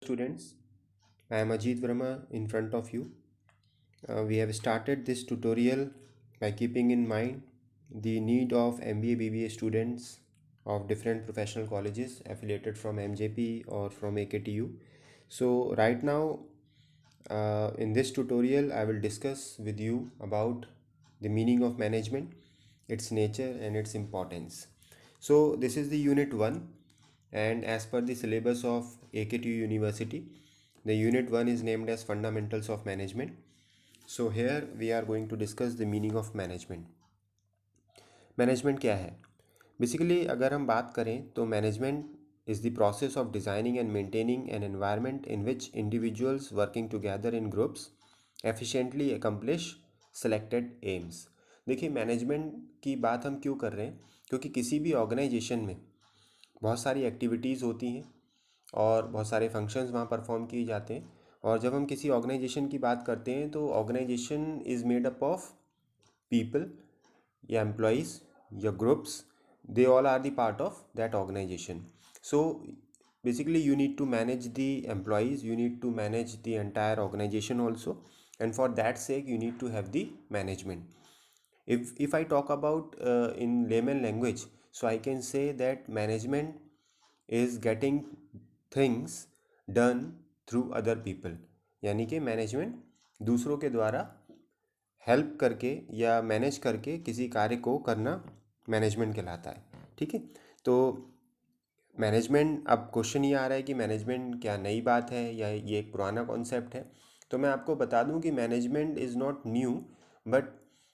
Students, I am Ajit Verma in front of you. We have started this tutorial by keeping in mind the need of MBA BBA students of different professional colleges affiliated from MJP or from AKTU. So right now in this tutorial I will discuss with you about the meaning of management, its nature and its importance. So this is the unit 1, and as per the syllabus of AKTU University, the unit 1 is named as Fundamentals of Management. So here we are going to discuss the meaning of management. Management क्या है? Basically अगर हम बात करें तो management is the process of designing and maintaining an environment in which individuals working together in groups efficiently accomplish selected aims. देखिए management की बात हम क्यों कर रहे हैं, क्योंकि किसी भी ऑर्गेनाइजेशन में बहुत सारी एक्टिविटीज़ होती हैं और बहुत सारे फंक्शंस वहाँ परफॉर्म किए जाते हैं। और जब हम किसी ऑर्गेनाइजेशन की बात करते हैं तो organisation is made up of people या एम्प्लॉयज़ या groups, they all are the part of that organization. So basically you need to manage the employees, you need to manage the entire organization also, and for that sake you need to have the management. If I talk about in layman language, so I can say that management is getting things done through other people. यानी कि management दूसरों के द्वारा help करके या manage करके किसी कार्य को करना मैनेजमेंट कहलाता है। ठीक है, तो मैनेजमेंट, अब क्वेश्चन ये आ रहा है कि मैनेजमेंट क्या नई बात है या ये एक पुराना कॉन्सेप्ट है। तो मैं आपको बता दूं कि management is not new, but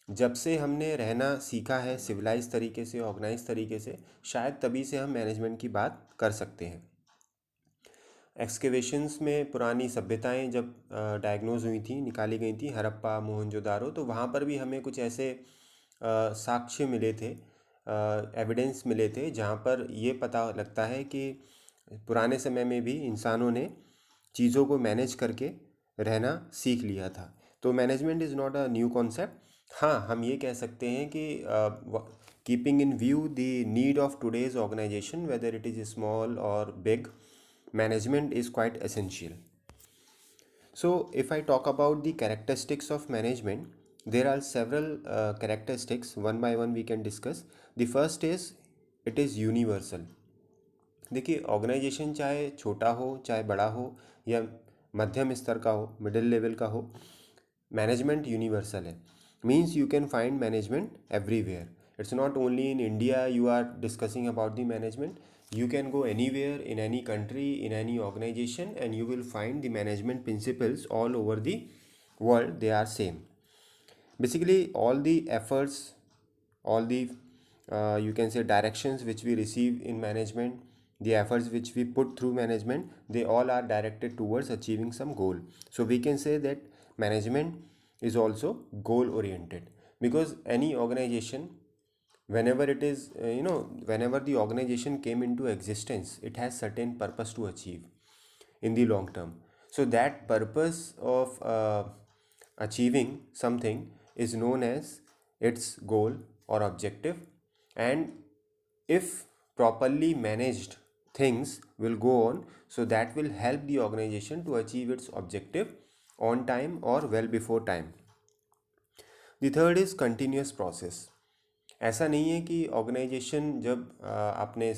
जब से हमने रहना सीखा है सिविलाइज तरीके से, ऑर्गेनाइज तरीके से, शायद तभी से हम मैनेजमेंट की बात कर सकते हैं। एक्सकेवेशंस में पुरानी सभ्यताएं जब डायग्नोज हुई थी, निकाली गई थी, हड़प्पा, मोहनजोदारो, तो वहाँ पर भी हमें कुछ ऐसे साक्ष्य मिले थे, एविडेंस मिले थे, जहाँ पर ये पता लगता है कि पुराने समय में भी इंसानों ने चीज़ों को मैनेज करके रहना सीख लिया था। तो management is not a new concept. हाँ, हम ये कह सकते हैं कि keeping in view the need of today's organisation, whether it is small और big, management is quite essential. So if I talk about the characteristics of management, there are several characteristics. One by one we can discuss. The first is it is universal. देखिए organisation चाहे छोटा हो, चाहे बड़ा हो, या मध्यम स्तर का हो, मिडिल लेवल का हो, मैनेजमेंट यूनिवर्सल है। Means you can find management everywhere. It's not only in India you are discussing about the management. You can go anywhere in any country, in any organization, and you will find the management principles all over the world. They are same. Basically all the efforts, all the you can say directions which we receive in management, the efforts which we put through management, they all are directed towards achieving some goal. So we can say that management is also goal oriented, because any organization, whenever it is whenever the organization came into existence, it has certain purpose to achieve in the long term. So that purpose of achieving something is known as its goal or objective. And if properly managed, things will go on, so that will help the organization to achieve its objective on time or well before time. The third is continuous process. ऐसा नहीं है कि organisation जब आपने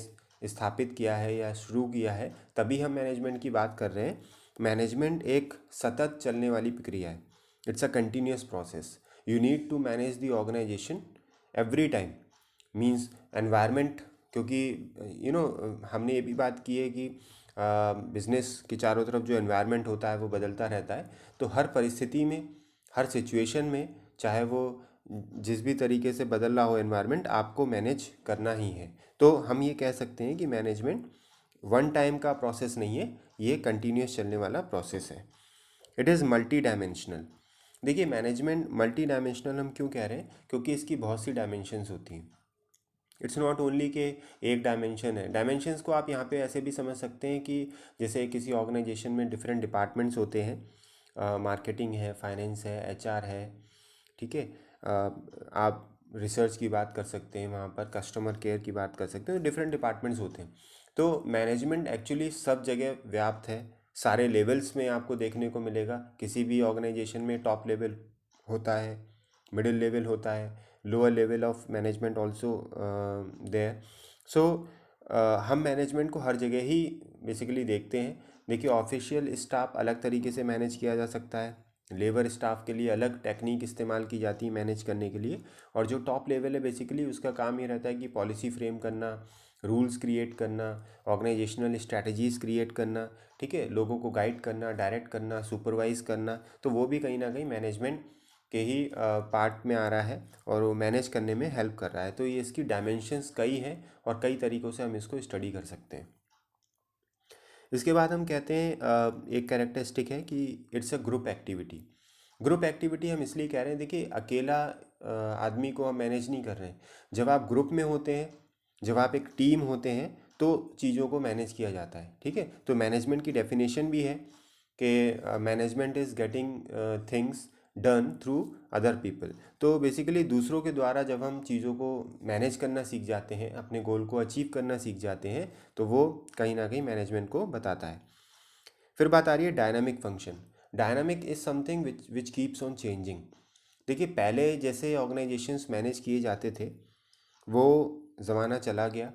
स्थापित किया है या शुरू किया है तभी हम मैनेजमेंट की बात कर रहे हैं। मैनेजमेंट एक सतत चलने वाली प्रक्रिया है। It's a continuous process. You need to manage the organisation every time. Means environment, क्योंकि हमने ये भी बात की है कि बिजनेस के चारों तरफ जो एनवायरनमेंट होता है वो बदलता रहता है। तो हर परिस्थिति में, हर सिचुएशन में, चाहे वो जिस भी तरीके से बदल रहा हो एनवायरनमेंट, आपको मैनेज करना ही है। तो हम ये कह सकते हैं कि मैनेजमेंट वन टाइम का प्रोसेस नहीं है, ये कंटिन्यूस चलने वाला प्रोसेस है. It is multi dimensional. देखिए मैनेजमेंट मल्टी डायमेंशनल हम क्यों कह रहे हैं, क्योंकि इसकी बहुत सी डायमेंशंस होती हैं. इट्स नॉट ओनली कि एक डायमेंशन है. डायमेंशंस को आप यहाँ पे ऐसे भी समझ सकते हैं कि जैसे किसी ऑर्गेनाइजेशन में डिफरेंट डिपार्टमेंट्स होते हैं, मार्केटिंग है, फाइनेंस है, एचआर है, ठीक है, आप रिसर्च की बात कर सकते हैं, वहाँ पर कस्टमर केयर की बात कर सकते हैं. तो डिफरेंट डिपार्टमेंट्स होते हैं. तो मैनेजमेंट एक्चुअली सब जगह व्याप्त है, सारे लेवल्स में आपको देखने को मिलेगा। किसी भी ऑर्गेनाइजेशन में टॉप लेवल होता है, मिडिल लेवल होता है, lower level of management also there. So हम मैनेजमेंट को हर जगह ही बेसिकली देखते हैं। देखिए, ऑफिशियल स्टाफ अलग तरीके से मैनेज किया जा सकता है, लेबर स्टाफ के लिए अलग टेक्निक इस्तेमाल की जाती है मैनेज करने के लिए। और जो टॉप लेवल है बेसिकली उसका काम ये रहता है कि पॉलिसी फ्रेम करना, रूल्स क्रिएट करना, ऑर्गेनाइजेशनल स्ट्रैटेजीज क्रिएट करना, ठीक है, लोगों को गाइड करना, डायरेक्ट करना, सुपरवाइज करना। तो वो भी कहीं ना कहीं मैनेजमेंट के ही पार्ट में आ रहा है और वो मैनेज करने में हेल्प कर रहा है। तो ये इसकी डायमेंशंस कई हैं और कई तरीक़ों से हम इसको स्टडी कर सकते हैं। इसके बाद हम कहते हैं एक कैरेक्टरिस्टिक है कि it's a group activity. Group activity हम इसलिए कह रहे हैं, देखिए अकेला आदमी को हम मैनेज नहीं कर रहे हैं। जब आप ग्रुप में होते हैं, जब आप एक टीम होते हैं, तो चीज़ों को मैनेज किया जाता है, ठीक है। तो मैनेजमेंट की डेफिनेशन भी है कि management is getting things done through other people. तो बेसिकली दूसरों के द्वारा जब हम चीज़ों को मैनेज करना सीख जाते हैं, अपने गोल को अचीव करना सीख जाते हैं, तो वो कहीं ना कहीं मैनेजमेंट को बताता है। फिर बात आ रही है dynamic function. Dynamic is something which keeps on changing. देखिए, पहले जैसे ऑर्गेनाइजेशंस मैनेज किए जाते थे वो ज़माना चला गया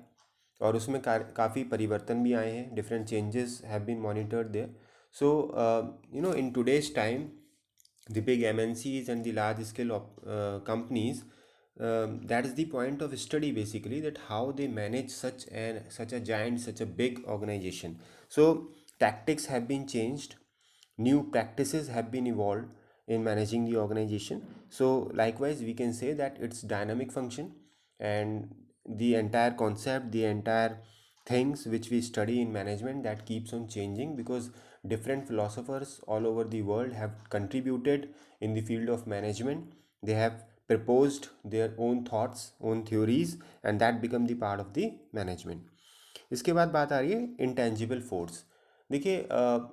और उसमें काफ़ी परिवर्तन भी आए हैं। Different changes have been monitored there. So in today's time the big MNCs and the large scale companies, that is the point of study basically, that how they manage such a giant, such a big organization. So tactics have been changed, new practices have been evolved in managing the organization. So likewise we can say that it's dynamic function, and the entire concept, the entire things which we study in management, that keeps on changing because different philosophers all over the world have contributed in the field of management. They have proposed their own thoughts, own theories, and that become the part of the management. इसके बाद बात आ रही है intangible force. देखिए,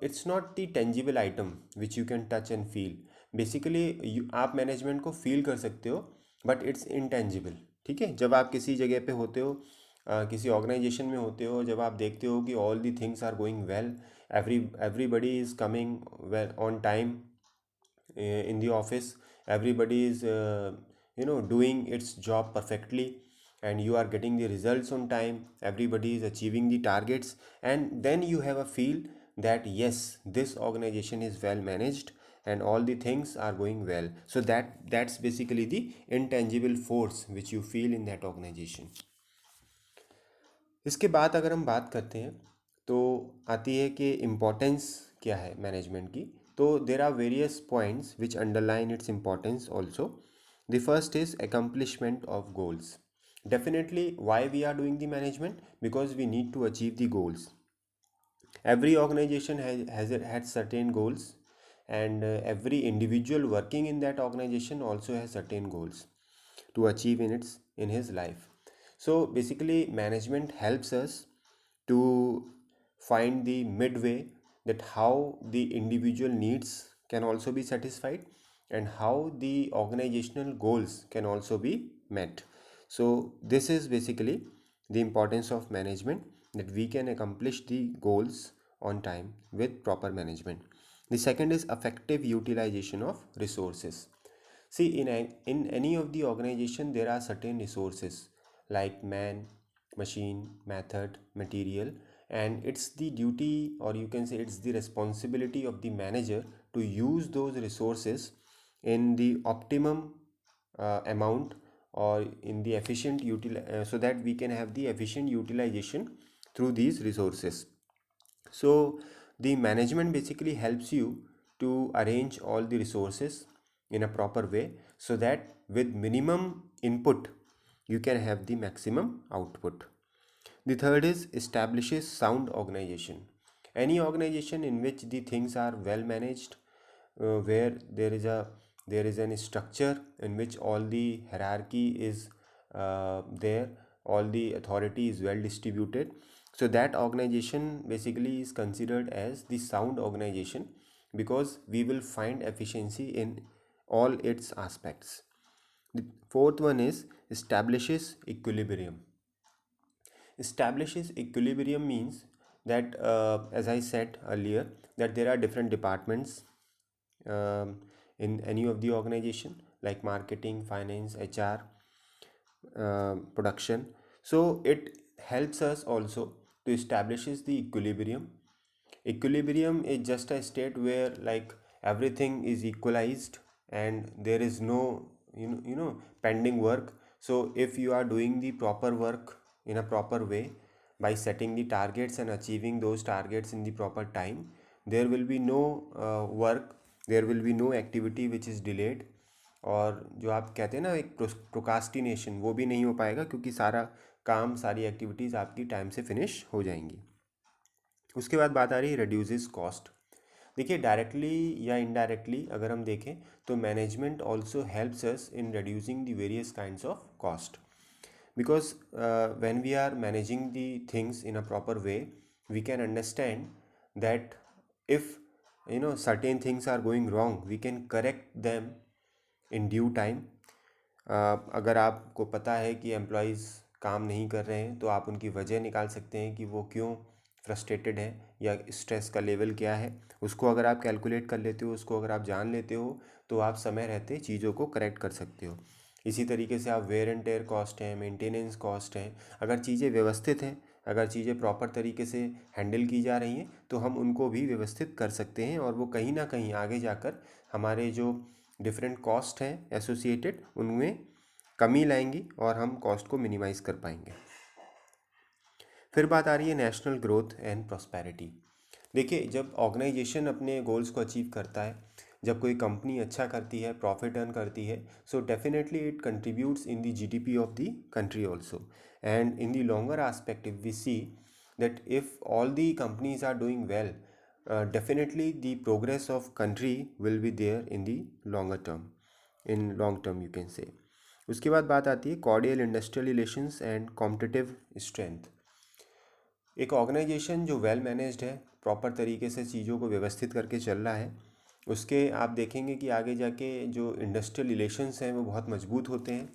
it's not the tangible item which you can touch and feel. Basically आप management को feel कर सकते हो, बट इट्स इंटेंजिबल, ठीक है। जब आप किसी जगह पे होते हो, किसी ऑर्गेनाइजेशन में होते हो, जब आप देखते हो कि all the things are going well, everybody is coming well on time in the office, everybody is doing its job perfectly, and you are getting the results on time, everybody is achieving the targets, and then you have a feel that yes, this organization is well managed and all the things are going well. So that's basically the intangible force which you feel in that organization. इसके बाद अगर हम बात करते हैं तो आती है कि इम्पोर्टेंस क्या है मैनेजमेंट की। तो there are various points which underline its importance also. The first is accomplishment of goals. Definitely why we are doing the management, because we need to achieve the goals. Every organization has certain goals, and every individual working in that organization also has certain goals to achieve in his life. So basically management helps us to find the midway, that how the individual needs can also be satisfied and how the organizational goals can also be met. So this is basically the importance of management, that we can accomplish the goals on time with proper management. The second is effective utilization of resources. See, in any of the organization, there are certain resources like man, machine, method, material, and it's the duty, or you can say it's the responsibility of the manager to use those resources in the optimum amount, or in the efficient so that we can have the efficient utilization through these resources. So the management basically helps you to arrange all the resources in a proper way, so that with minimum input you can have the maximum output. The third is establishes sound organization. Any organization in which the things are well managed, where there is an structure in which all the hierarchy is there, all the authority is well distributed. So that organization basically is considered as the sound organization, because we will find efficiency in all its aspects. The fourth one is establishes equilibrium. Establishes equilibrium means that as I said earlier, that there are different departments in any of the organization, like marketing, finance, HR, production. So it helps us also to establishes the equilibrium. Equilibrium is just a state where like everything is equalized and there is no pending work. So if you are doing the proper work in a proper way by setting the targets and achieving those targets in the proper time, there will be no work, there will be no activity which is delayed, और जो आप कहते हैं ना एक procrastination, वो भी नहीं हो पाएगा क्योंकि सारा काम, सारी एक्टिविटीज़ आपकी टाइम से फिनिश हो जाएंगी। उसके बाद बात आ रही है रिड्यूसेस कॉस्ट। देखिए डायरेक्टली या इनडायरेक्टली अगर हम देखें तो management also helps us in reducing the various kinds of cost, because when we are managing the things in a proper way, we can understand that if certain things are going wrong, we can correct them in due time. अगर आपको पता है कि employees काम नहीं कर रहे हैं तो आप उनकी वजह निकाल सकते हैं कि वो क्यों फ्रस्ट्रेटेड है या स्ट्रेस का लेवल क्या है। उसको अगर आप कैलकुलेट कर लेते हो, उसको अगर आप जान लेते हो, तो आप समय रहते चीज़ों को करेक्ट कर सकते हो। इसी तरीके से आप वेयर एंड टेयर कॉस्ट हैं, मेंटेनेंस कॉस्ट हैं, अगर चीज़ें व्यवस्थित हैं, अगर चीज़ें प्रॉपर तरीके से हैंडल की जा रही हैं, तो हम उनको भी व्यवस्थित कर सकते हैं और वो कहीं ना कहीं आगे जाकर हमारे जो डिफरेंट कॉस्ट हैं एसोसिएटेड, उनमें कमी लाएंगी और हम कॉस्ट को मिनिमाइज़ कर पाएंगे। फिर बात आ रही है नेशनल ग्रोथ एंड प्रॉस्पेरिटी। देखिए जब ऑर्गेनाइजेशन अपने गोल्स को अचीव करता है, जब कोई कंपनी अच्छा करती है, प्रॉफिट अर्न करती है, so definitely it contributes in the GDP of the country also. And in the longer aspect if we see that if all the companies are doing well, definitely the progress of country will be there in the longer term, in long term you can say. उसके बाद बात आती है cordial industrial relations and competitive strength. एक organisation जो well managed है, proper तरीके से चीज़ों को व्यवस्थित करके चल रहा है, उसके आप देखेंगे कि आगे जाके जो इंडस्ट्रियल रिलेशंस हैं वो बहुत मजबूत होते हैं।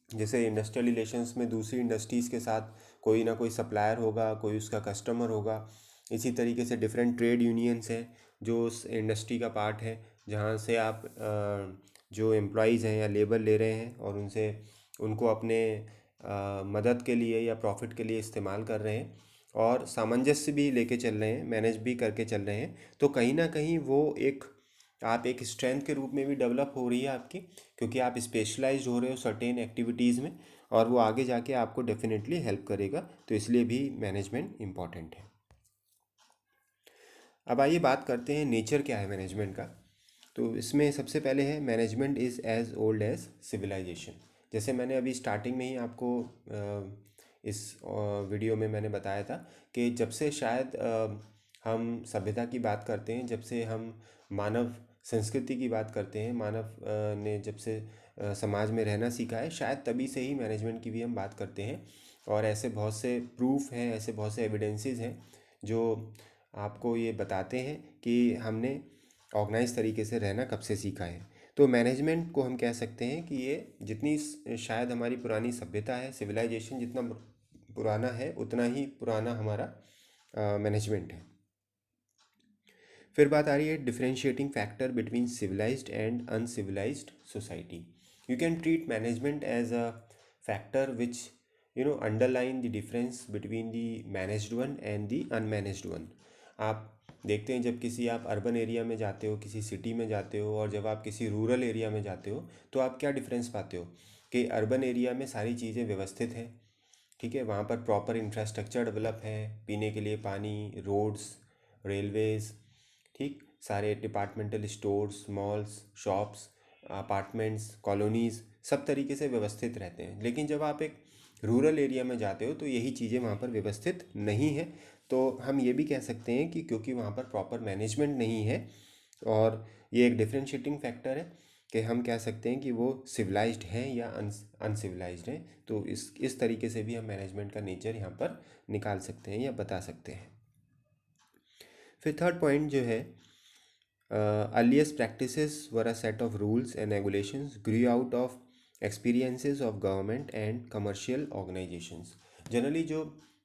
जैसे इंडस्ट्रियल रिलेशंस में दूसरी इंडस्ट्रीज़ के साथ कोई ना कोई सप्लायर होगा, कोई उसका कस्टमर होगा। इसी तरीके से डिफरेंट ट्रेड यूनियंस हैं जो उस इंडस्ट्री का पार्ट है, जहाँ से आप जो एम्प्लॉयज़ हैं या लेबर ले रहे हैं और उनसे उनको अपने मदद के लिए या प्रॉफिट के लिए इस्तेमाल कर रहे हैं और सामंजस्य भी लेके चल रहे हैं, मैनेज भी करके चल रहे हैं, तो कहीं ना कहीं वो एक आप एक स्ट्रेंथ के रूप में भी डेवलप हो रही है आपकी, क्योंकि आप स्पेशलाइज्ड हो रहे हो सर्टेन एक्टिविटीज़ में और वो आगे जाके आपको डेफिनेटली हेल्प करेगा। तो इसलिए भी मैनेजमेंट इम्पॉर्टेंट है। अब आइए बात करते हैं नेचर क्या है मैनेजमेंट का। तो इसमें सबसे पहले है management is as old as civilisation. जैसे मैंने अभी स्टार्टिंग में ही आपको इस वीडियो में मैंने बताया था कि जब से शायद हम सभ्यता की बात करते हैं, जब से हम मानव संस्कृति की बात करते हैं, मानव ने जब से समाज में रहना सीखा है, शायद तभी से ही मैनेजमेंट की भी हम बात करते हैं। और ऐसे बहुत से प्रूफ हैं, ऐसे बहुत से एविडेंसेस हैं जो आपको ये बताते हैं कि हमने ऑर्गेनाइज तरीके से रहना कब से सीखा है। तो मैनेजमेंट को हम कह सकते हैं कि ये जितनी शायद हमारी पुरानी सभ्यता है, सिविलाइजेशन जितना पुराना है, उतना ही पुराना हमारा मैनेजमेंट है। फिर बात आ रही है differentiating factor between civilised and uncivilised society. You can treat management as a factor which underline the difference between the managed one and the unmanaged one. आप देखते हैं जब किसी आप अर्बन एरिया में जाते हो, किसी सिटी में जाते हो, और जब आप किसी रूरल एरिया में जाते हो, तो आप क्या डिफरेंस पाते हो कि अर्बन एरिया में सारी चीज़ें व्यवस्थित हैं, ठीक है, वहाँ पर प्रॉपर इंफ्रास्ट्रक्चर डेवलप है, पीने के लिए पानी, रोड्स, रेलवेज़, ठीक, सारे departmental stores, malls, shops, apartments, colonies, सब तरीके से व्यवस्थित रहते हैं। लेकिन जब आप एक रूरल एरिया में जाते हो तो यही चीज़ें वहाँ पर व्यवस्थित नहीं है। तो हम ये भी कह सकते हैं कि क्योंकि वहाँ पर प्रॉपर मैनेजमेंट नहीं है, और ये एक डिफरेंशिएटिंग फैक्टर है कि हम कह सकते हैं कि वो सिविलाइज्ड हैं या अनसिविलाइज्ड हैं। तो इस तरीके से भी हम मैनेजमेंट का नेचर यहाँ पर निकाल सकते हैं या बता सकते हैं। फिर थर्ड पॉइंट जो है, earliest practices were a set of rules and regulations grew out of experiences of government and commercial organizations। Generally जो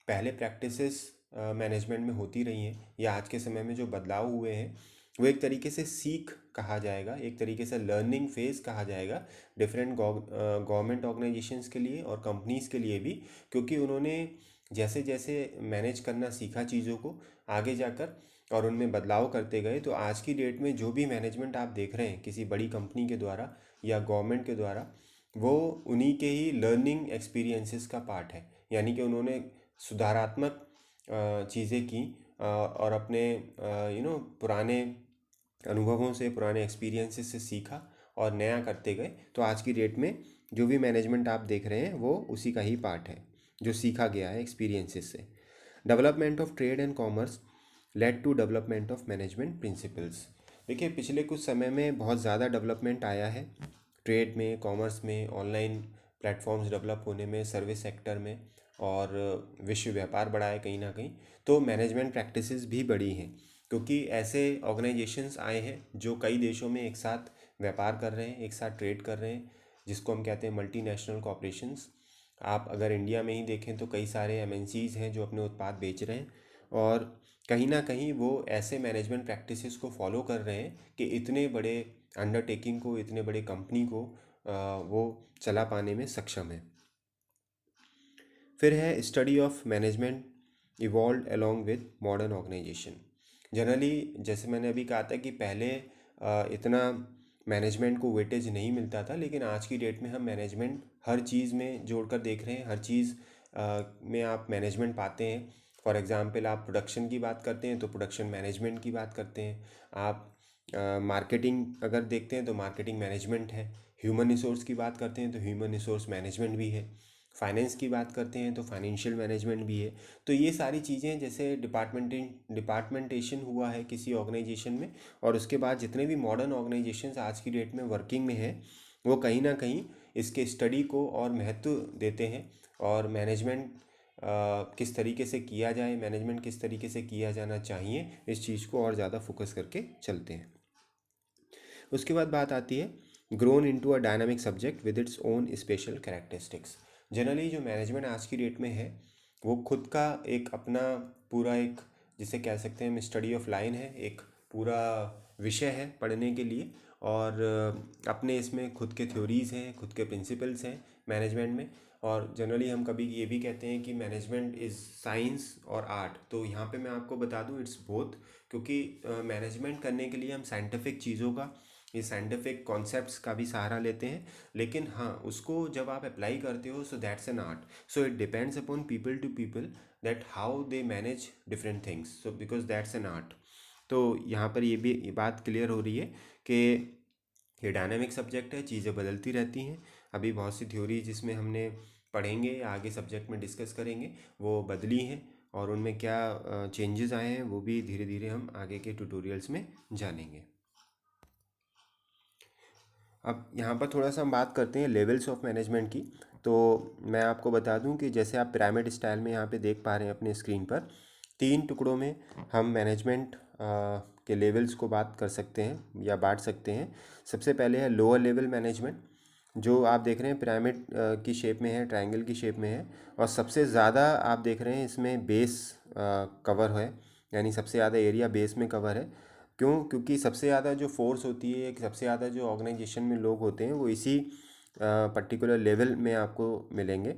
पहले प्रैक्टिसेस मैनेजमेंट में होती रही हैं या आज के समय में जो बदलाव हुए हैं वो एक तरीके से सीख कहा जाएगा, एक तरीके से लर्निंग फेज़ कहा जाएगा डिफरेंट गवर्नमेंट ऑर्गेनाइजेशंस के लिए और कंपनीज़ के लिए भी, क्योंकि उन्होंने जैसे जैसे मैनेज करना सीखा चीज़ों को आगे जाकर और उनमें बदलाव करते गए, तो आज की डेट में जो भी मैनेजमेंट आप देख रहे हैं किसी बड़ी कंपनी के द्वारा या गवर्नमेंट के द्वारा, वो उन्हीं के ही लर्निंग एक्सपीरियंसेस का पार्ट है। यानी कि उन्होंने सुधारात्मक चीज़ें की और अपने पुराने अनुभवों से, पुराने एक्सपीरियंसेस से सीखा और नया करते गए। तो आज की डेट में जो भी मैनेजमेंट आप देख रहे हैं वो उसी का ही पार्ट है, जो सीखा गया है एक्सपीरियंसेस से। Development of trade and commerce led to development of management principles. देखिए, पिछले कुछ समय में बहुत ज़्यादा डेवलपमेंट आया है ट्रेड में, कॉमर्स में, ऑनलाइन प्लेटफॉर्म्स डेवलप होने में, सर्विस सेक्टर में, और विश्व व्यापार बढ़ा है कहीं ना कहीं। तो मैनेजमेंट प्रैक्टिसेस भी बढ़ी हैं, क्योंकि ऐसे ऑर्गेनाइजेशंस आए हैं जो कई देशों में एक साथ व्यापार कर रहे हैं, एक साथ ट्रेड कर रहे हैं, जिसको हम कहते हैं मल्टीनेशनल कॉरपोरेशंस। आप अगर इंडिया में ही देखें तो कई सारे एमएनसीज हैं जो अपने उत्पाद बेच रहे हैं, और कहीं ना कहीं वो ऐसे मैनेजमेंट प्रैक्टिसेस को फॉलो कर रहे हैं कि इतने बड़े अंडरटेकिंग को, इतने बड़े कंपनी को वो चला पाने में सक्षम है। फिर है study of management evolve along with modern organisation. Generally जैसे मैंने अभी कहा था कि पहले इतना मैनेजमेंट को वेटेज नहीं मिलता था, लेकिन आज की डेट में हम मैनेजमेंट हर चीज़ में जोड़कर देख रहे हैं। हर चीज़ में आप मैनेजमेंट पाते हैं। फॉर एग्ज़ाम्पल, आप प्रोडक्शन की बात करते हैं तो प्रोडक्शन मैनेजमेंट की बात करते हैं। आप मार्केटिंग अगर देखते हैं तो मार्केटिंग मैनेजमेंट है। ह्यूमन रिसोर्स की बात करते हैं तो ह्यूमन रिसोर्स मैनेजमेंट भी है। फाइनेंस की बात करते हैं तो फाइनेंशियल मैनेजमेंट भी है। तो ये सारी चीज़ें जैसे डिपार्टमेंटेशन हुआ है किसी ऑर्गेनाइजेशन में, और उसके बाद जितने भी मॉडर्न ऑर्गेनाइजेशंस आज की डेट में वर्किंग में हैं, वो कहीं ना कहीं इसके स्टडी को और महत्व देते हैं, और मैनेजमेंट किस तरीके से किया जाए, मैनेजमेंट किस तरीके से किया जाना चाहिए, इस चीज़ को और ज़्यादा फोकस करके चलते हैं। उसके बाद बात आती है grown into a dynamic subject with its own special characteristics. Generally जो मैनेजमेंट आज की डेट में है वो खुद का एक अपना पूरा एक, जिसे कह सकते हैं हम स्टडी ऑफ लाइन है, एक पूरा विषय है पढ़ने के लिए, और अपने इसमें खुद के थ्योरीज़ हैं, खुद के प्रिंसिपल्स हैं मैनेजमेंट में। और जनरली हम कभी ये भी कहते हैं कि मैनेजमेंट इज़ साइंस और आर्ट। तो यहाँ पे मैं आपको बता दूँ इट्स बोथ, क्योंकि मैनेजमेंट करने के लिए हम साइंटिफिक चीज़ों का, ये साइंटिफिक कॉन्सेप्ट्स का भी सहारा लेते हैं, लेकिन हाँ, उसको जब आप अप्लाई करते हो so that's an art. So it depends upon people to people that how they manage different things, so because that's an art. तो यहाँ पर ये बात क्लियर हो रही है कि ये डायनामिक सब्जेक्ट है, चीज़ें बदलती रहती हैं। अभी बहुत सी थ्योरी जिसमें हमने पढ़ेंगे या आगे सब्जेक्ट में डिस्कस करेंगे वो बदली हैं, और उनमें क्या चेंजेस आए हैं वो भी धीरे धीरे हम आगे के ट्यूटोरियल्स में जानेंगे। अब यहाँ पर थोड़ा सा हम बात करते हैं लेवल्स ऑफ मैनेजमेंट की। तो मैं आपको बता दूं कि जैसे आप पिरामिड स्टाइल में यहाँ पे देख पा रहे हैं अपने स्क्रीन पर, 3 टुकड़ों में हम मैनेजमेंट के लेवल्स को बात कर सकते हैं या बांट सकते हैं। सबसे पहले है लोअर लेवल मैनेजमेंट, जो आप देख रहे हैं पिरामिड की शेप में है, ट्रायंगल की शेप में है, और सबसे ज़्यादा आप देख रहे हैं इसमें बेस कवर है, यानी सबसे ज़्यादा एरिया बेस में कवर है। क्यों? क्योंकि सबसे ज़्यादा जो फोर्स होती है, सबसे ज़्यादा जो ऑर्गेनाइजेशन में लोग होते हैं वो इसी पर्टिकुलर लेवल में आपको मिलेंगे।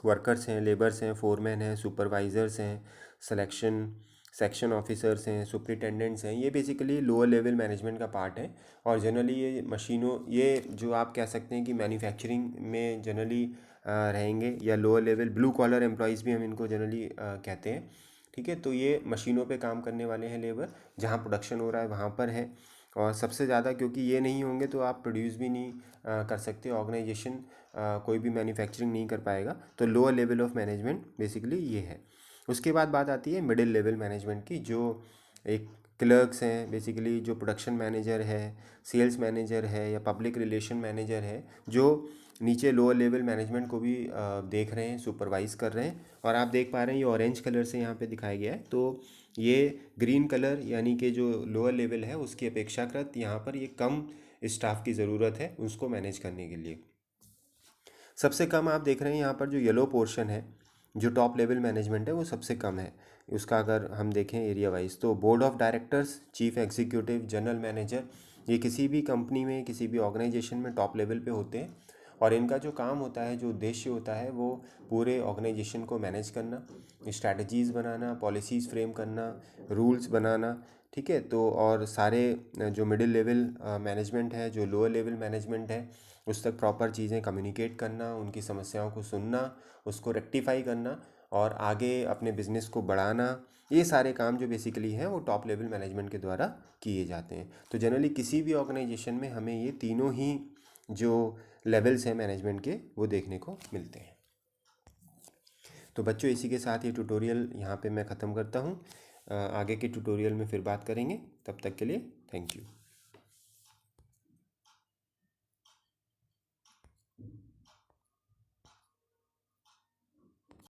वर्कर्स हैं, लेबर्स हैं, फोरमैन हैं, सुपरवाइज़र्स हैं, सिलेक्शन सेक्शन ऑफिसर्स हैं, सुपरिटेंडेंट्स हैं। ये बेसिकली लोअर लेवल मैनेजमेंट का पार्ट है। और जनरली ये मशीनों, ये जो आप कह सकते हैं कि मैन्युफैक्चरिंग में जनरली रहेंगे, या lower level blue collar employees भी हम इनको जनरली कहते हैं। ठीक है, तो ये मशीनों पे काम करने वाले हैं लेबर, जहाँ प्रोडक्शन हो रहा है वहाँ पर है। और सबसे ज़्यादा, क्योंकि ये नहीं होंगे तो आप प्रोड्यूस भी नहीं कर सकते, ऑर्गेनाइजेशन कोई भी मैन्युफैक्चरिंग नहीं कर पाएगा। तो lower level of management basically ये है। उसके बाद बात आती है मिडिल लेवल मैनेजमेंट की, जो एक क्लर्क्स हैं बेसिकली, जो प्रोडक्शन मैनेजर है, सेल्स मैनेजर है, या पब्लिक रिलेशन मैनेजर है, जो नीचे लोअर लेवल मैनेजमेंट को भी देख रहे हैं, सुपरवाइज कर रहे हैं। और आप देख पा रहे हैं ये ऑरेंज कलर से यहाँ पे दिखाया गया है। तो ये ग्रीन कलर यानी कि जो लोअर लेवल है उसकी अपेक्षाकृत यहाँ पर ये कम स्टाफ की ज़रूरत है उसको मैनेज करने के लिए। सबसे कम आप देख रहे हैं यहाँ पर जो येलो पोर्शन है, जो टॉप लेवल मैनेजमेंट है वो सबसे कम है। उसका अगर हम देखें एरिया वाइज, तो board of directors, chief executive, general manager, ये किसी भी कंपनी में, किसी भी ऑर्गेनाइजेशन में टॉप लेवल पे होते हैं। और इनका जो काम होता है, जो उद्देश्य होता है, वो पूरे ऑर्गेनाइजेशन को मैनेज करना, स्ट्रैटेजीज़ बनाना, पॉलिसीज़ फ्रेम करना, रूल्स बनाना। ठीक है, तो और सारे जो मिडिल लेवल मैनेजमेंट है, जो लोअर लेवल मैनेजमेंट है, उस तक प्रॉपर चीज़ें कम्युनिकेट करना, उनकी समस्याओं को सुनना, उसको रेक्टिफाई करना और आगे अपने बिजनेस को बढ़ाना। ये सारे काम जो बेसिकली हैं वो टॉप लेवल मैनेजमेंट के द्वारा किए जाते हैं। तो जनरली किसी भी ऑर्गेनाइजेशन में हमें ये तीनों ही जो लेवल्स हैं मैनेजमेंट के, वो देखने को मिलते हैं। तो बच्चों, इसी के साथ ये ट्यूटोरियल यहाँ पे मैं ख़त्म करता हूँ। आगे के ट्यूटोरियल में फिर बात करेंगे। तब तक के लिए थैंक यू।